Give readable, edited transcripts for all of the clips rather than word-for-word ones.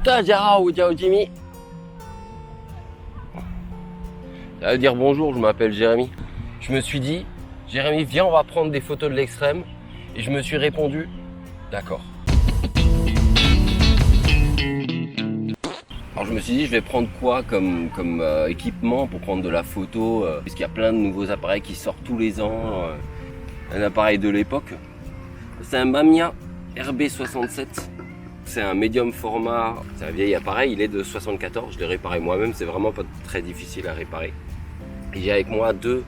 Ciao, ciao Jimmy. Ça veut dire bonjour, je m'appelle Jérémy. Je me suis dit, Jérémy, viens, on va prendre des photos de l'extrême. Et je me suis répondu, d'accord. Alors je me suis dit, je vais prendre quoi comme équipement pour prendre de la photo, parce qu'il y a plein de nouveaux appareils qui sortent tous les ans. Un appareil de l'époque, c'est un Mamiya RB67. C'est un médium format, c'est un vieil appareil, il est de 74, je l'ai réparé moi-même, c'est vraiment pas très difficile à réparer. Et j'ai avec moi deux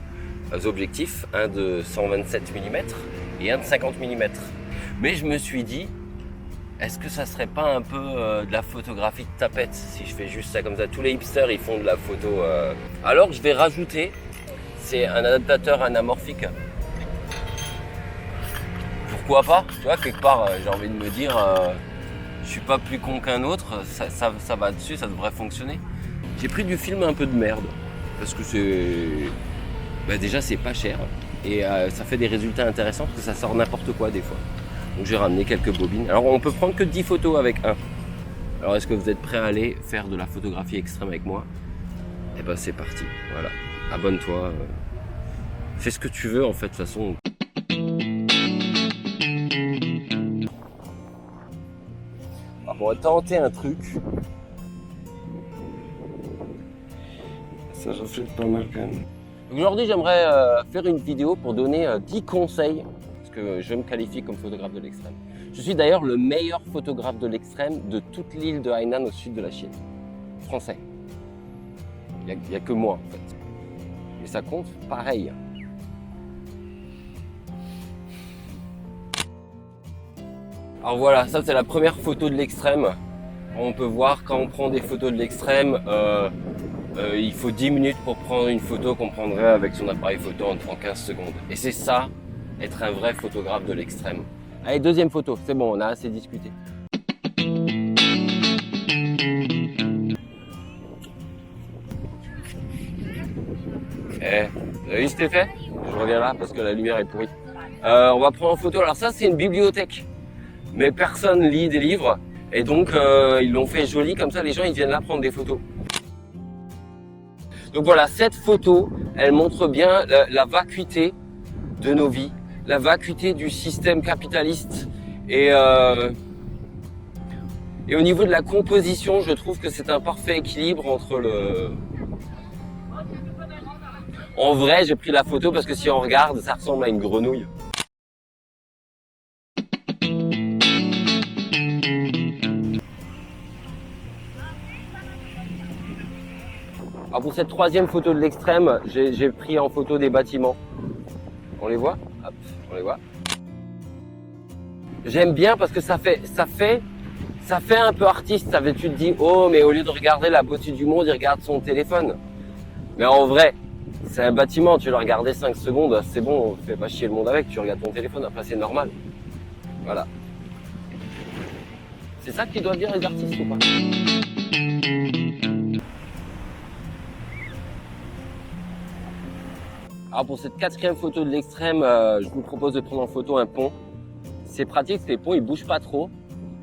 objectifs, un de 127 mm et un de 50 mm. Mais je me suis dit, est-ce que ça serait pas un peu de la photographie de tapette si je fais juste ça comme ça? Tous les hipsters ils font de la photo. Alors je vais rajouter, c'est un adaptateur anamorphique. Pourquoi pas? Tu vois, quelque part j'ai envie de me dire, je suis pas plus con qu'un autre, ça va dessus, ça devrait fonctionner. J'ai pris du film un peu de merde, parce que c'est... déjà c'est pas cher, et ça fait des résultats intéressants, parce que ça sort n'importe quoi des fois. Donc j'ai ramené quelques bobines. Alors on peut prendre que 10 photos avec un. Alors est-ce que vous êtes prêts à aller faire de la photographie extrême avec moi? Eh ben c'est parti, voilà. Abonne-toi, fais ce que tu veux en fait, de toute façon. On va tenter un truc. Ça reflète pas mal quand même. Aujourd'hui, j'aimerais faire une vidéo pour donner 10 conseils, parce que je me qualifie comme photographe de l'extrême. Je suis d'ailleurs le meilleur photographe de l'extrême de toute l'île de Hainan au sud de la Chine. Français. Il n'y a que moi en fait. Et ça compte pareil. Alors voilà, ça c'est la première photo de l'extrême. On peut voir quand on prend des photos de l'extrême, il faut 10 minutes pour prendre une photo qu'on prendrait avec son appareil photo en 15 secondes. Et c'est ça, être un vrai photographe de l'extrême. Allez, deuxième photo, c'est bon, on a assez discuté. Vous avez vu cet effet? Je reviens là parce que la lumière est pourrie. On va prendre en photo, alors ça c'est une bibliothèque. Mais personne lit des livres et donc ils l'ont fait joli comme ça, les gens ils viennent là prendre des photos. Donc voilà, cette photo, elle montre bien la vacuité de nos vies, la vacuité du système capitaliste et au niveau de la composition, je trouve que c'est un parfait équilibre entre le... En vrai, j'ai pris la photo parce que si on regarde, ça ressemble à une grenouille. Alors pour cette troisième photo de l'extrême, j'ai pris en photo des bâtiments. On les voit? Hop, on les voit. J'aime bien parce que ça fait un peu artiste. Ça fait, tu te dis, oh, mais au lieu de regarder la beauté du monde, il regarde son téléphone. Mais en vrai, c'est un bâtiment, tu le regardais 5 secondes, c'est bon, fais pas chier le monde avec, tu regardes ton téléphone, après c'est normal. Voilà. C'est ça qu'ils doivent dire les artistes ou pas? Alors pour cette quatrième photo de l'extrême, je vous propose de prendre en photo un pont. C'est pratique, les ponts ils bougent pas trop.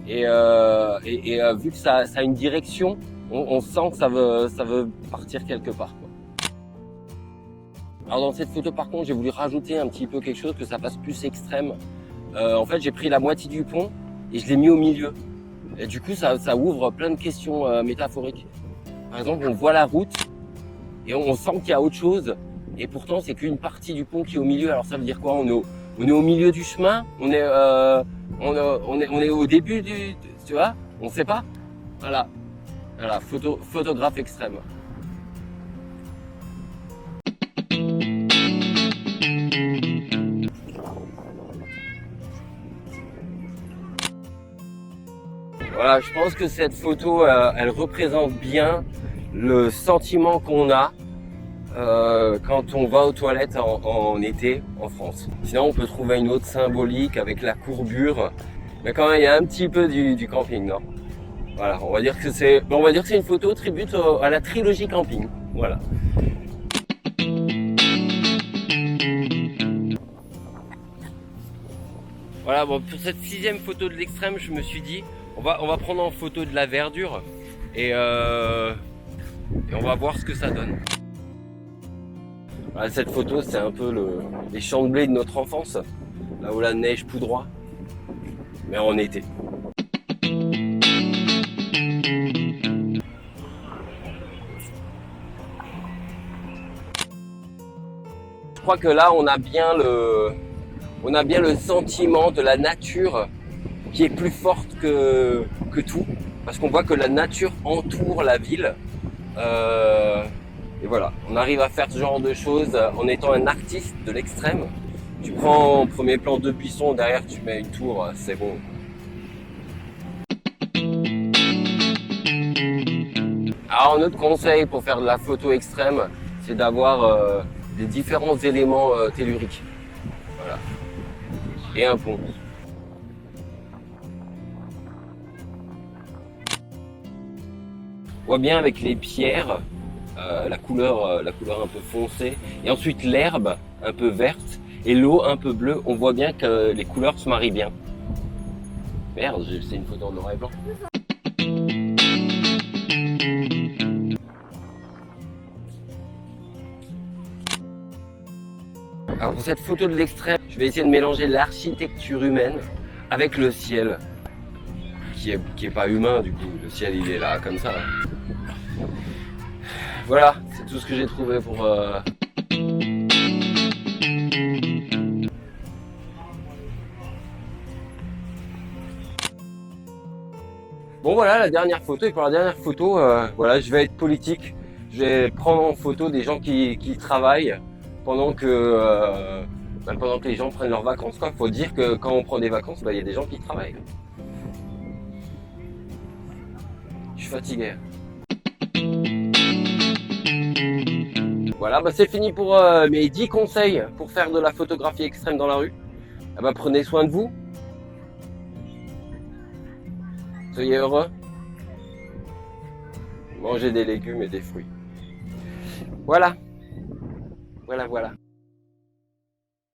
Et vu que ça a une direction, on sent que ça veut partir quelque part, quoi. Alors dans cette photo par contre, j'ai voulu rajouter un petit peu quelque chose, que ça fasse plus extrême. En fait, j'ai pris la moitié du pont et je l'ai mis au milieu. Et du coup, ça ouvre plein de questions métaphoriques. Par exemple, on voit la route et on sent qu'il y a autre chose. Et pourtant, c'est qu'une partie du pont qui est au milieu. Alors ça veut dire quoi? On est au milieu du chemin, on est au début tu vois? On sait pas. Voilà, photographe extrême. Voilà, je pense que cette photo, elle représente bien le sentiment qu'on a quand on va aux toilettes en été en France. Sinon, on peut trouver une autre symbolique avec la courbure, mais quand même, il y a un petit peu du camping, non? Voilà, on va dire que c'est une photo tribute à la trilogie camping. Voilà. Voilà, bon, pour cette 6e photo de l'extrême, je me suis dit, On va prendre en photo de la verdure et on va voir ce que ça donne. Voilà, cette photo, c'est un peu les champs de blé de notre enfance, là où la neige poudroie, mais en été. Je crois que là, on a bien le sentiment de la nature qui est plus forte que tout, parce qu'on voit que la nature entoure la ville. Et voilà, on arrive à faire ce genre de choses en étant un artiste de l'extrême. Tu prends en premier plan 2 buissons, derrière tu mets une tour, c'est bon. Alors un autre conseil pour faire de la photo extrême, c'est d'avoir des différents éléments telluriques. Voilà. Et un pont. On voit bien avec les pierres, la couleur un peu foncée, et ensuite l'herbe un peu verte et l'eau un peu bleue. On voit bien que les couleurs se marient bien. Merde, c'est une photo en noir et blanc. Alors pour cette photo de l'extrême, je vais essayer de mélanger l'architecture humaine avec le ciel, qui est pas humain du coup. Le ciel il est là comme ça. Voilà, c'est tout ce que j'ai trouvé pour... Bon voilà la dernière photo, et pour la dernière photo, voilà, je vais être politique. Je vais prendre en photo des gens qui travaillent pendant que les gens prennent leurs vacances. Il faut dire que quand on prend des vacances, il y a des gens qui travaillent. Je suis fatigué. Voilà, c'est fini pour mes 10 conseils pour faire de la photographie extrême dans la rue. Prenez soin de vous. Soyez heureux. Mangez des légumes et des fruits. Voilà. Voilà.